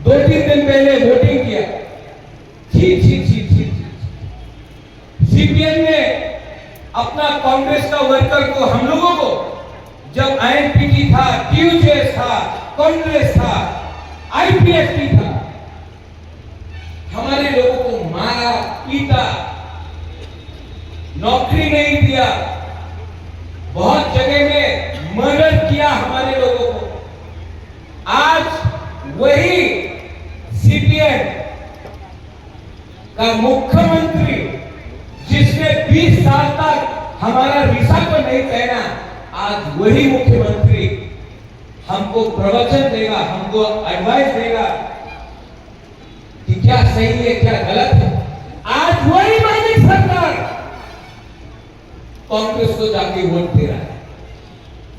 2-3 दिन पहले वोटिंग किया। छी छी छी छी। सीपीएम ने अपना कांग्रेस का वर्कर को, हम लोगों को, जब आईएनपीटी था, टीयूजेएस था, कांग्रेस था, आईपीएफटी था, हमारे लोगों को मारा, पीटा, नौकरी नहीं दिया, बहुत जगह में मर्डर किया हमारे लोगों को। आज वही सीपीएम का मुख्यमंत्री, जिसने 20 साल तक हमारा वीसा को नहीं पहना, आज वही मुख्यमंत्री हमको प्रवचन देगा, हमको एडवाइस देगा कि क्या सही है क्या गलत है। आज वही मानिक सरकार कांग्रेस को जाके वोट दे रहा है।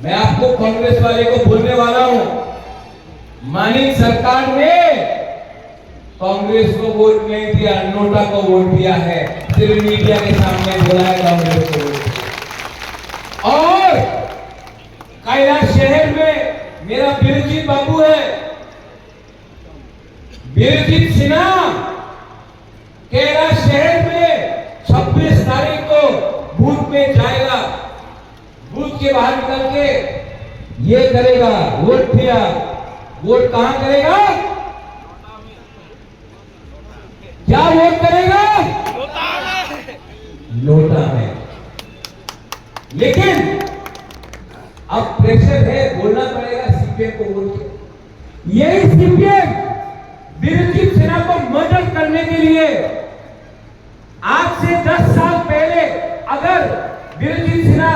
मैं आपको कांग्रेस वाले को बोलने वाला हूं, मानिक सरकार ने कांग्रेस को वोट नहीं दिया, नोटा को वोट दिया है। सिर्फ मीडिया के सामने बोला है कांग्रेस को वोट। और कैलाश शहर में मेरा बीरजीत बाबू है, बीरजीत सिन्हा कैलाश शहर में 26 तारीख को बूथ में जाएगा, बूथ के बाहर निकल के ये करेगा, वोट दिया। वोट कहां करेगा? क्या वोट करेगा? लोटा में। लेकिन अब प्रेशर है, बोलना पड़ेगा सीपीएम को वोट दो। यही सीपीएम बीरजीत सिन्हा को मर्डर करने के लिए आज से 10 साल पहले, अगर बीरजीत सिन्हा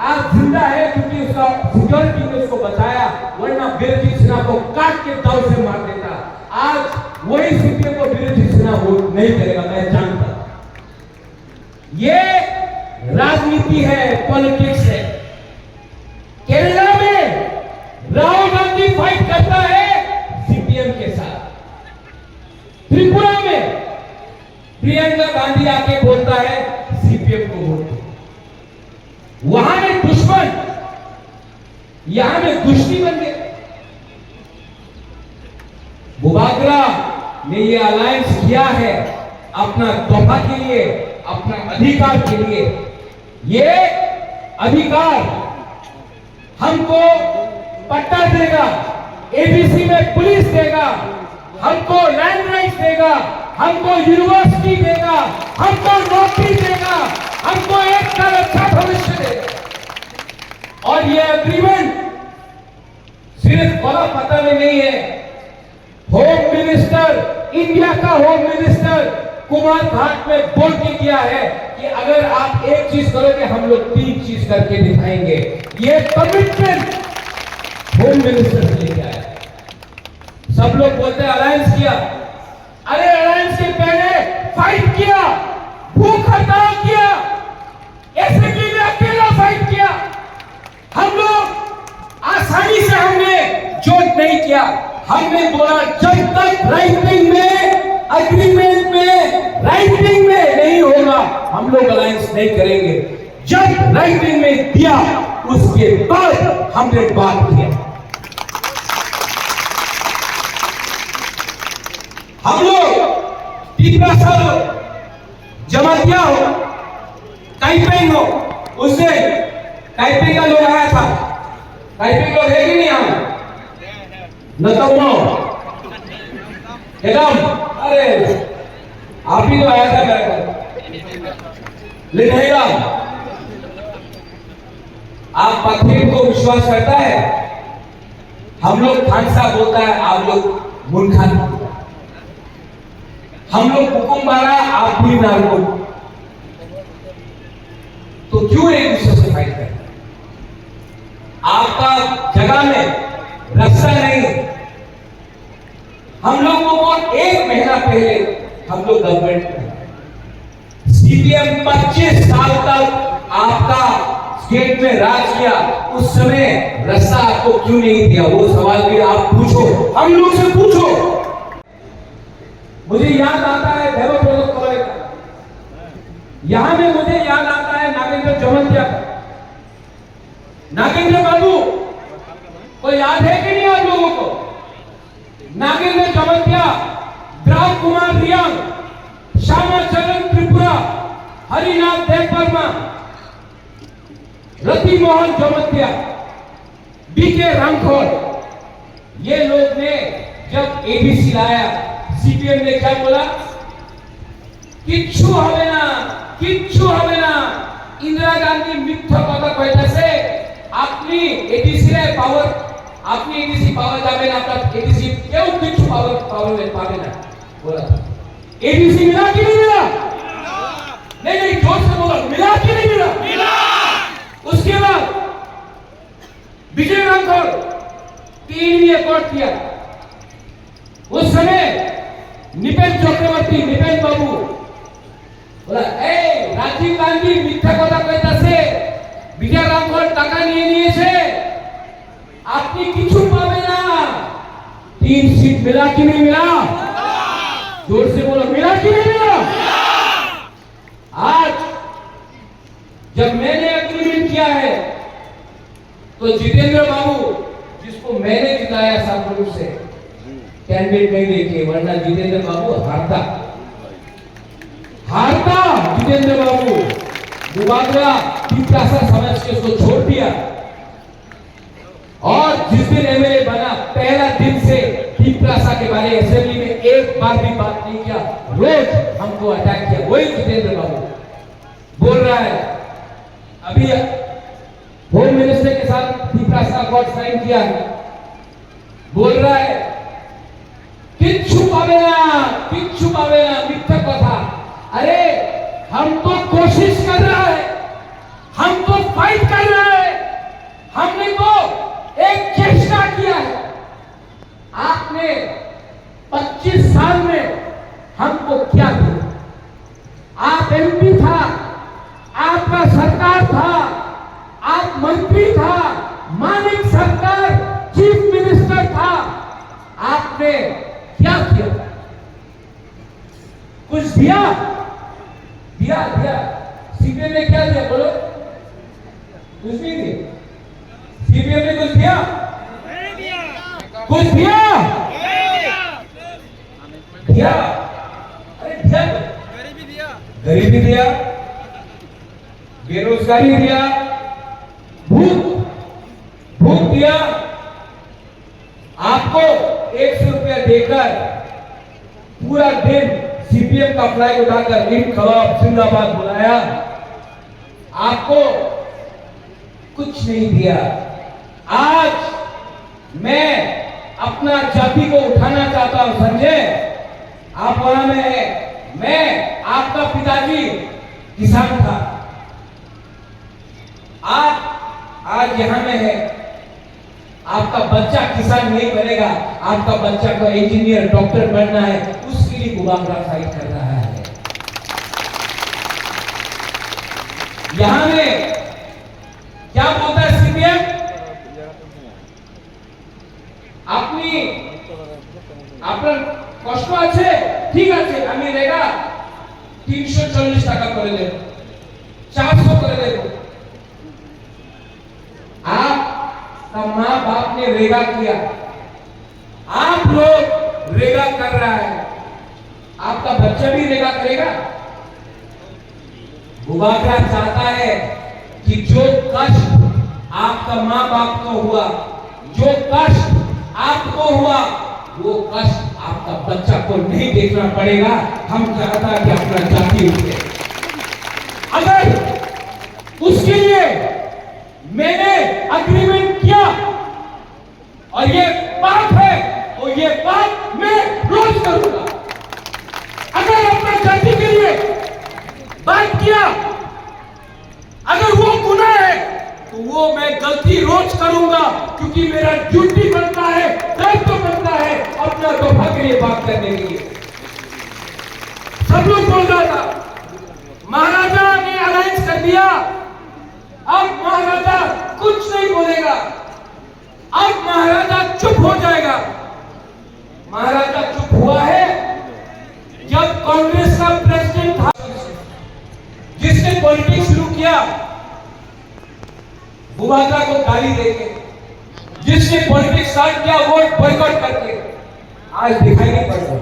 आज जिंदा है क्योंकि उसका सिक्योरिटी ने उसको बचाया, वरना बीरजीत सिन्हा को काट के दाव से मार देता। आज वही सीपीएम को बीरजीत सिन्हा वोट नहीं करेगा, मैं जानता। ये राजनीति है, पॉलिटिक्स है। केरला में राहुल गांधी फाइट करता है सीपीएम के साथ। त्रिपुरा में प्रियंका गांधी आके बोलता है सीपीएम को वोट दो। वहां में दुश्मन, यहां में दुश्मनी बन गए। बुबागरा ने ये अलायंस किया है अपना तोहफा के लिए, अपना अधिकार के लिए। ये अधिकार हमको पट्टा देगा, एबीसी में पुलिस देगा, हमको लैंड राइट्स देगा, हमको यूनिवर्सिटी देगा, हमको नौकरी देगा, हमको एक साल अच्छा भविष्य देगा। और ये एग्रीमेंट सिर्फ बड़ा पता में नहीं है। होम मिनिस्टर, इंडिया का होम मिनिस्टर कुमार घाट में बोल के दिया है कि अगर आप एक चीज करोगे हम लोग 3 चीज करके दिखाएंगे। ये कमिटमेंट होम मिनिस्टर से लेके आया। सब लोग बोलते हैं अलायंस किया, अरे अलायंस के पहले फाइट किया, भूख हड़ताल किया, एसएनडी में अकेला फाइट किया। हम लोग आसानी से हमने जोट नहीं किया। हमने बोला जब तक राइटिंग में, एग्रीमेंट में, राइटिंग में नहीं होगा हम लोग अलायंस नहीं करेंगे। जब राइटिंग में दिया उसके बाद हमने बात किया। हम लोग टीपरासर जमातिया हो, काइपेंग हो, उससे काइपेंग का लोग आया था। काइपेंग लोग है कि नहीं? हम नतमो एकदम, अरे आप ही तो आया था मेरे घर। लेकिन आप पत्थर को विश्वास करता है? हम लोग खानसा बोलता है, आप लोग मुनखान। हम लोग हुकुम मारा, आप भी नारको। तो क्यों एक दूसरे से फाइट करें? आपका जगह में रास्ता नहीं। हम लोगों को 1 महीना पहले हम लोग गवर्नमेंट में सीपीएम 25 साल तक आपका स्टेट में राज किया, उस समय रास्ता आपको क्यों नहीं दिया? वो सवाल भी आप पूछो, हम लोग से पूछो। मुझे याद आता है भैरव प्रोजेक्ट कॉलेज का, यहां में मुझे याद आता है नागेंद्र जमंतिया का। नागेंद्र बाबू को याद है कि नहीं आप लोगों को? नागेंद्र जमतिया, द्राव कुमार रियांग, श्यामाचरण त्रिपुरा, हरिनाथ देववर्मा, रति मोहन जमतिया, बीके रामखोर, ये लोग ने जब एबीसी लाया, सीपीएम ने क्या बोला? किच्छु হবে না इंदिरा गांधी मिथ्या কথা কইতাছে আপনি এডিসি এর পাওয়ার আপনি এডিসি পাওয়া যাবে না আপনার এডিসি কেউ কিছু পাবে না बोला एडीसी मिला कि नहीं मिला? नहीं जोर से बोलो, मिला कि नहीं मिला? उसके बाद विजय रामखोर 3 एकॉर्ड किया। उस समय निपेन चक्रवर्ती, निपेन बाबू बोला राजीव गांधी मिथ्या কথা কইতাছে, বিজয় রামখোর টাকা নিয়েছে, আপনি কিছু পাবে না। 3 सीट मिला कि नहीं मिला? जोर से बोलो, मिला कि नहीं मिला? आज जब मैंने एग्रीमेंट किया है तो जितेंद्र बाबू, जिसको मैंने जिताया सामने से, कैंडिडेट नहीं देखे, वरना जितेंद्र बाबू हारता जितेंद्र बाबू मुबादला पिपरासा समझ के उसको छोड़ दिया। और जिस दिन एमएलए बना पहला दिन से पिपरासा के बारे में असेंबली में एक बार भी बात नहीं किया, रोज हमको अटैक किया। वही जितेंद्र बाबू बोल रहा है, अभी होम मिनिस्टर के साथ पिपरासा अकॉर्ड साइन किया है, बोल रहा है किच्छु पावे ना मिथ्या कथा। अरे हम तो कोशिश कर रहा है, हम तो फाइट कर रहा है, हमने तो एक चेष्टा किया है। आपने 25 साल में हमको क्या दिया? आप एमपी था, आपका सरकार था, आप मंत्री था, मानिक सरकार चीफ मिनिस्टर था, आपने क्या किया? कुछ दिया? सीपीएम ने क्या दिया बोलो? कुछ नहीं दिया। सीपीएम ने कुछ दिया? कुछ दिया? अरे दिया, गरीबी दिया, बेरोजगारी दिया, भूख दिया। आपको 100 रुपया देकर पूरा दिन सीपीएम का फ्लैग उठाकर इनकलाब जिंदाबाद बुलाया, आपको कुछ नहीं दिया। आज मैं अपना जाति को उठाना चाहता हूं, समझे? आप वहां में है, मैं आपका पिताजी किसान था, आज यहां में है, आपका बच्चा किसान नहीं बनेगा, आपका बच्चा को इंजीनियर डॉक्टर बनना है, उसके लिए गुबागरा फाइट कर रहा है। यहां में क्या बोलता है सीपीएम? আপনার কষ্ট আছে, ঠিক আছে, আমি রেগা 340 টাকা করে দেব, 400 করে দেব। आपका माँ बाप ने रेगा किया, आप लोग रेगा कर रहा है, आपका बच्चा भी रेगा करेगा। मुबागरा चाहता है कि जो कष्ट आपका माँ बाप को हुआ, जो कष्ट आपको हुआ, वो कष्ट आपका बच्चा को नहीं देखना पड़ेगा। हम चाहता है कि अपना जाति उठे। अगर उसके लिए मैंने अग्रीमेंट किया और ये बात है, तो ये बात मैं रोज करूंगा। अगर अपना जाति के लिए बात किया, अगर वो गुनाह है, तो वो मैं गलती रोज करूंगा, क्योंकि मेरा ड्यूटी बनता है, दायित्व बनता है अपना तोहफा के लिए बात करने के लिए। सब लोग बोल रहा था महाराजा ने अलायंस कर दिया, अब महाराजा कुछ नहीं बोलेगा, अब महाराजा चुप हो जाएगा। महाराजा चुप हुआ है जब कांग्रेस का प्रेसिडेंट था, जिसने पॉलिटिक्स शुरू किया मुबादला को गाली देके, जिसने पॉलिटिक्स स्टार्ट किया वोट बॉयकॉट करके, आज दिखाई नहीं पड़ रहा,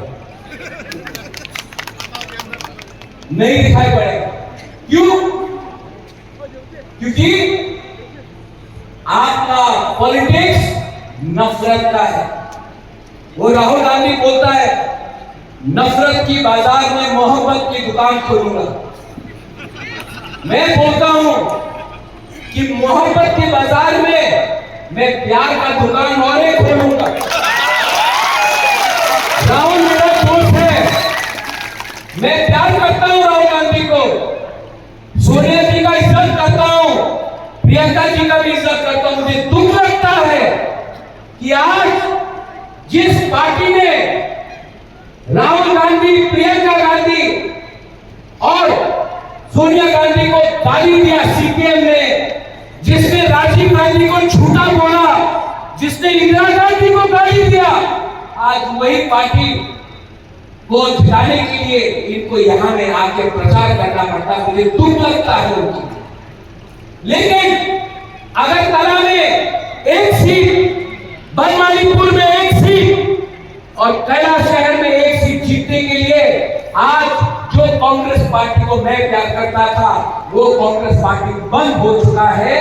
नहीं दिखाई पड़ेगा। क्यों? क्योंकि आपका पॉलिटिक्स नफरत का है। वो राहुल गांधी बोलता है नफरत की बाजार में मोहब्बत की दुकान खोलूंगा। मैं बोलता हूं कि मोहब्बत के बाजार में मैं प्यार का दुकान और एक खोलूंगा। राहुल मेरा दोस्त है, मैं प्यार करता हूं राहुल गांधी को, सोनिया जी का इज्जत करता हूं, प्रियंका जी का भी इज्जत करता हूं। मुझे दुख लगता है कि आज जिस पार्टी ने राहुल गांधी, प्रियंका गांधी और सोनिया गांधी को गाली दिया, सीपीएम ने, जिसने राजीव गांधी को झूठा बोला, जिसने इंदिरा गांधी को गाली दिया, आज वही पार्टी को जिताने के लिए इनको यहां में आके प्रचार करना पड़ता। मुझे दुख लगता है उनकी। लेकिन अगरतला में एक सीट, बनमालीपुर में एक सीट और कैलाश शहर में एक सीट जीतने के लिए आज जो कांग्रेस पार्टी को मैं प्यार करता था वो कांग्रेस पार्टी बंद हो चुका है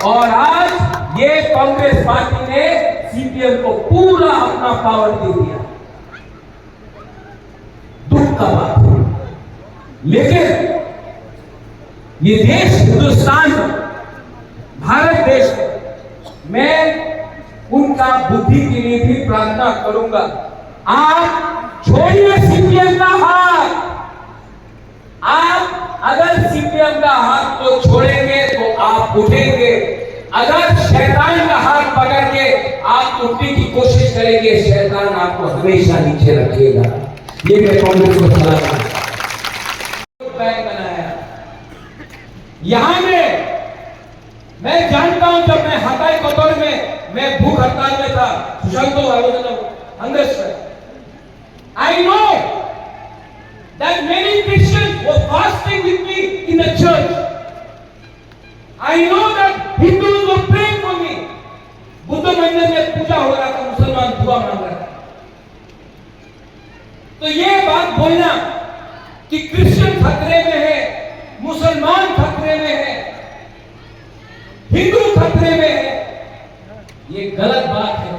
और आज ये कांग्रेस पार्टी ने सीपीएम को पूरा अपना पावर दे दिया। दुख का बात है, लेकिन ये देश हिंदुस्तान, भारत देश है। मैं उनका बुद्धि के लिए भी प्रार्थना करूंगा। आप छोड़िए सीपीएम का हाथ। आप अगर सीपीएम का हाथ को छोड़ेंगे तो आप उठेंगे। अगर शैतान का हाथ पकड़ के आप उठने की कोशिश करेंगे, शैतान आपको हमेशा नीचे रखेगा। ये मैं कांग्रेस को सलाह बनाया। यहां में मैं जानता हूं, जब मैं हताई कतौर में मैं भूख हड़ताल में था, I know that many Christians were fasting with me in the church. I know that Hindus were praying for me. Buddha मंदिर में पूजा हो रहा था, मुसलमान दुआ मांग रहा था। तो ये बात बोलना कि क्रिश्चियन खतरे में है, मुसलमान खतरे में है, हिंदू खतरे में है, ये गलत बात है।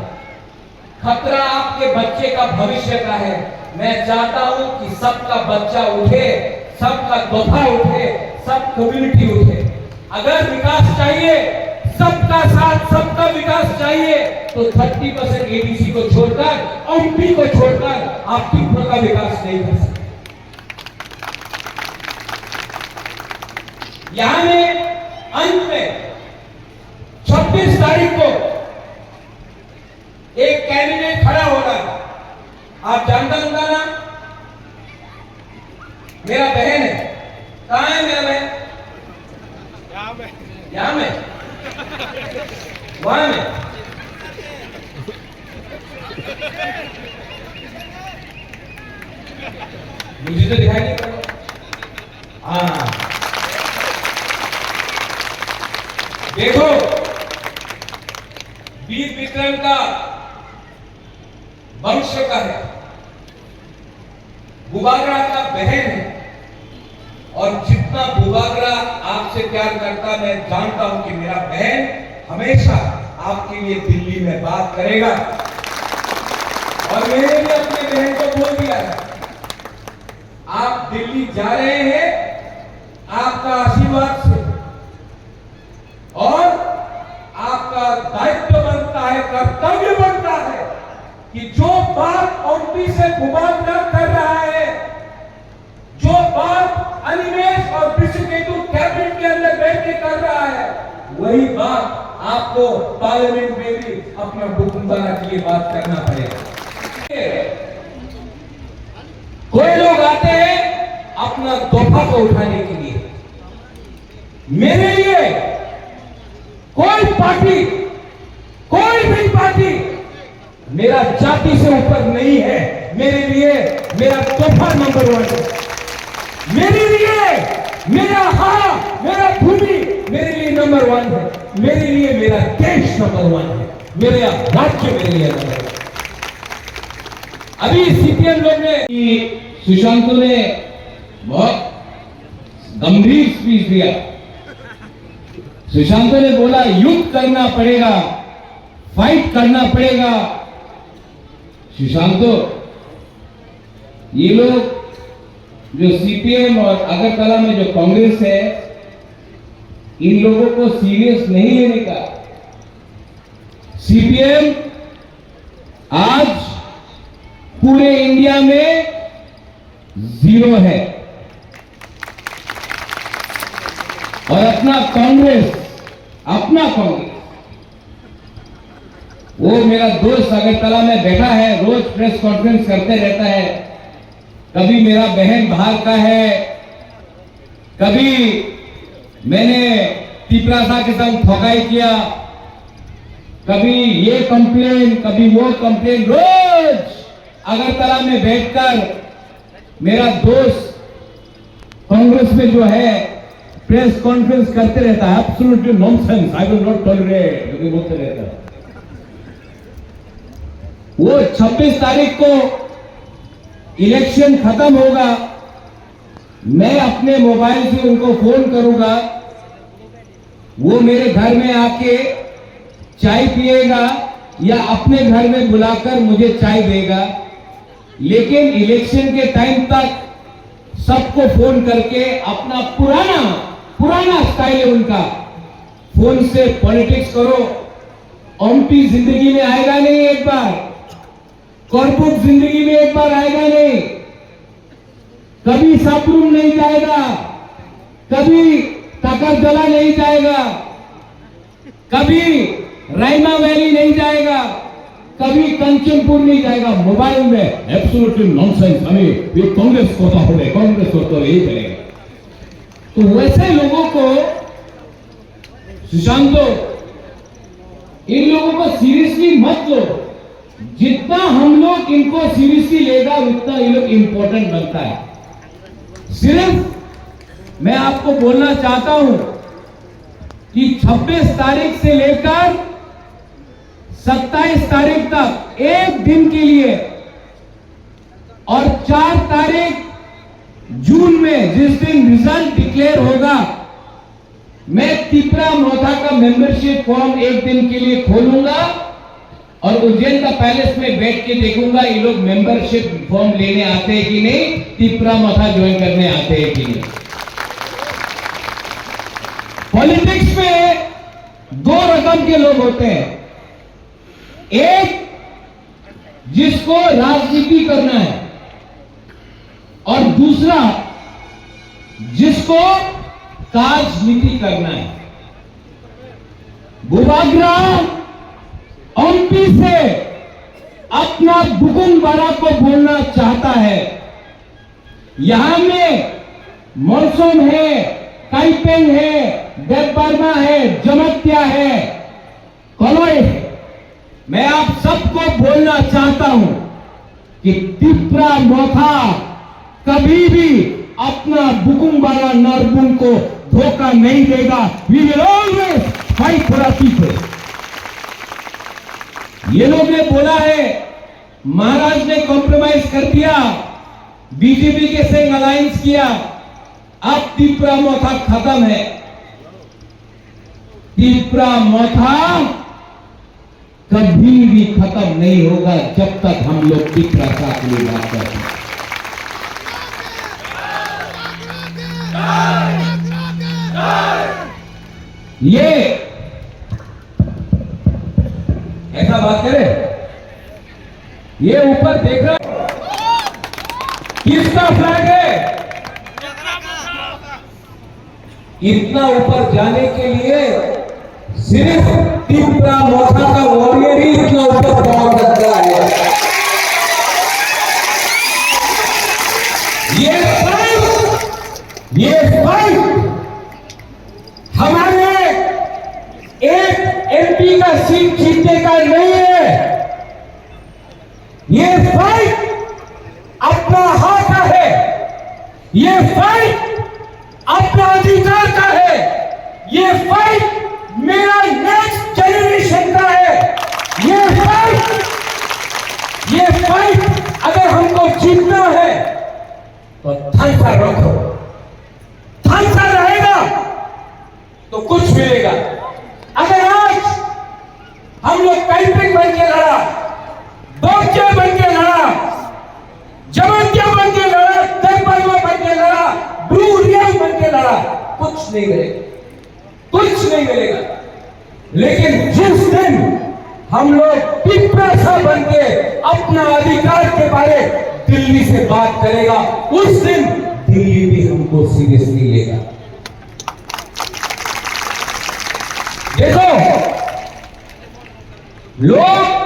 खतरा आपके बच्चे का भविष्य का है। मैं चाहता हूं कि सबका बच्चा उठे, सबका तोहफा उठे, सब कम्युनिटी उठे। अगर विकास चाहिए, सबका साथ, सबका विकास चाहिए तो 30% एबीसी को छोड़कर, एमपी को छोड़कर आप त्रिपुरा का विकास नहीं कर सकते। यहां में अंत में 26 तारीख को एक कैंडिडेट खड़ा हो रहा है, आप जानता होगा ना, मेरा बहन है। कहां है मेरा बहन? यहां में वहां में मुझे तो दिखाई नहीं पड़ा। हाँ देखो, वीर विक्रम का वंश का है, बुबागरा का बहन है और जितना बुबागरा आपसे प्यार करता, मैं जानता हूं कि मेरा बहन हमेशा आपके लिए दिल्ली में बात करेगा। और मैंने भी अपने बहन को बोल दिया है, आप दिल्ली जा रहे हैं आपका आशीर्वाद से, और आपका दायित्व बनता है, कर्तव्य बनता है कि जो बात एमपी से बुबागरा कर रहा है, जो बात अनिमेश और विश्वकेतु कैबिनेट के अंदर बैठ के कर रहा है, वही बात आपको पार्लियामेंट में भी अपना बुकुंबारा के लिए बात करना पड़ेगा। कोई लोग आते हैं अपना तोहफा को उठाने के लिए। मेरे लिए कोई पार्टी, कोई भी पार्टी मेरा जाति से ऊपर नहीं है। मेरे लिए मेरा तोहफा नंबर 1 है। मेरे लिए मेरा हाथ, मेरा भूमि मेरे लिए नंबर 1 है। मेरे लिए मेरा देश नंबर 1 है। मेरा राज्य मेरे लिए नंबर 1। अभी सीपीएम लोग ने सुशांत ने बहुत गंभीर स्पीच दिया। सुशांत ने बोला युद्ध करना पड़ेगा, फाइट करना पड़ेगा। सुशांत, ये लोग जो सीपीएम और अगरतला में जो कांग्रेस है, इन लोगों को सीरियस नहीं लेने का। सीपीएम आज पूरे इंडिया में जीरो है और अपना कांग्रेस वो मेरा दोस्त अगरतला में बैठा है, रोज प्रेस कॉन्फ्रेंस करते रहता है। कभी मेरा बहन बाहर का है, कभी मैंने तिपरासा के साथ ठगाई किया, कभी ये कंप्लेन, कभी वो कंप्लेन। रोज अगरतला में बैठकर मेरा दोस्त कांग्रेस में जो है प्रेस कॉन्फ्रेंस करते रहता है। Absolutely nonsense, I will not tolerate, जो बोलते रहता है। वो 26 तारीख को इलेक्शन खत्म होगा, मैं अपने मोबाइल से उनको फोन करूंगा, वो मेरे घर में आके चाय पिएगा या अपने घर में बुलाकर मुझे चाय देगा। लेकिन इलेक्शन के टाइम तक सबको फोन करके अपना पुराना स्टाइल है उनका, फोन से पॉलिटिक्स करो। ओमपी जिंदगी में आएगा नहीं, एक बार कॉर्पोरेट जिंदगी में एक बार आएगा नहीं, कभी सापरूम नहीं जाएगा, कभी तकरदला नहीं जाएगा, कभी रायमा वैली नहीं जाएगा, कभी कंचनपुर नहीं जाएगा। मोबाइल में एब्सोल्युटली नॉनसेंस, हमें ये कांग्रेस को तो यही करेगा। तो वैसे लोगों को सुशांतो, इन लोगों को सीरियसली मत लो। जितना हम लोग इनको सीरियसली लेगा उतना ये लोग इंपॉर्टेंट बनता है। सिर्फ मैं आपको बोलना चाहता हूं कि 26 तारीख से लेकर 27 तारीख तक एक दिन के लिए और 4 तारीख जून में जिस दिन रिजल्ट डिक्लेयर होगा, मैं तिपरा मोथा का मेंबरशिप फॉर्म एक दिन के लिए खोलूंगा और उज्जैन का पैलेस में बैठ के देखूंगा ये लोग मेंबरशिप फॉर्म लेने आते हैं कि नहीं, तिपरा मोथा ज्वाइन करने आते हैं कि नहीं। पॉलिटिक्स में 2 रकम के लोग होते हैं, एक जिसको राजनीति करना है और दूसरा जिसको राजनीति करना है। बुबाग्राम एमपी से अपना बुकुमबारा को बोलना चाहता है। यहां में मौसम है, काइपेंग है, देवबर्मा है, जमत्या है, कलोय है। मैं आप सबको बोलना चाहता हूं कि तिपरा मोथा कभी भी अपना बुकुमबारा नरबुन को धोखा नहीं देगा। We will always fight for our people. ये लोग ने बोला है महाराज ने कॉम्प्रोमाइज कर दिया, बीजेपी के संग अलायंस किया, अब तिपरा मोथा खत्म है। तिपरा मोथा कभी भी खत्म नहीं होगा जब तक हम लोग तिपरा साथ में बात करते हैं। ये ऐसा बात करे, ये ऊपर देख रहा है किसका फ्लैग है? इतना ऊपर जाने के लिए सिर्फ तिपरा मोथा का वॉरियर ही इतना ऊपर पहुंच सकता है। ये फाइट हमारे एक एमपी का सीट जीतने का नहीं है, ये फाइट अपना हक का है, ये फाइट अपना अधिकार का है, ये फाइट मेरा नेक्स्ट जनरेशन का है, ये फाइट ये फाइट अगर हमको जीतना है तो थांसा रखो, थांसा रहेगा तो कुछ मिलेगा। अगर आज हम लोग कैंपिंग बन के लड़ा, बोक्या बन के लड़ा, जमंतिया बन के लड़ा, तेलबलवा बन के लड़ा, ब्लू रियल बन के लड़ा, कुछ नहीं मिलेगा, कुछ नहीं मिलेगा। लेकिन जिस दिन हम लोग पिपरासा बन के अपना अधिकार के बारे दिल्ली से बात करेगा, उस दिन दिल्ली भी हमको सीरियसली लेगा। देखो, लोग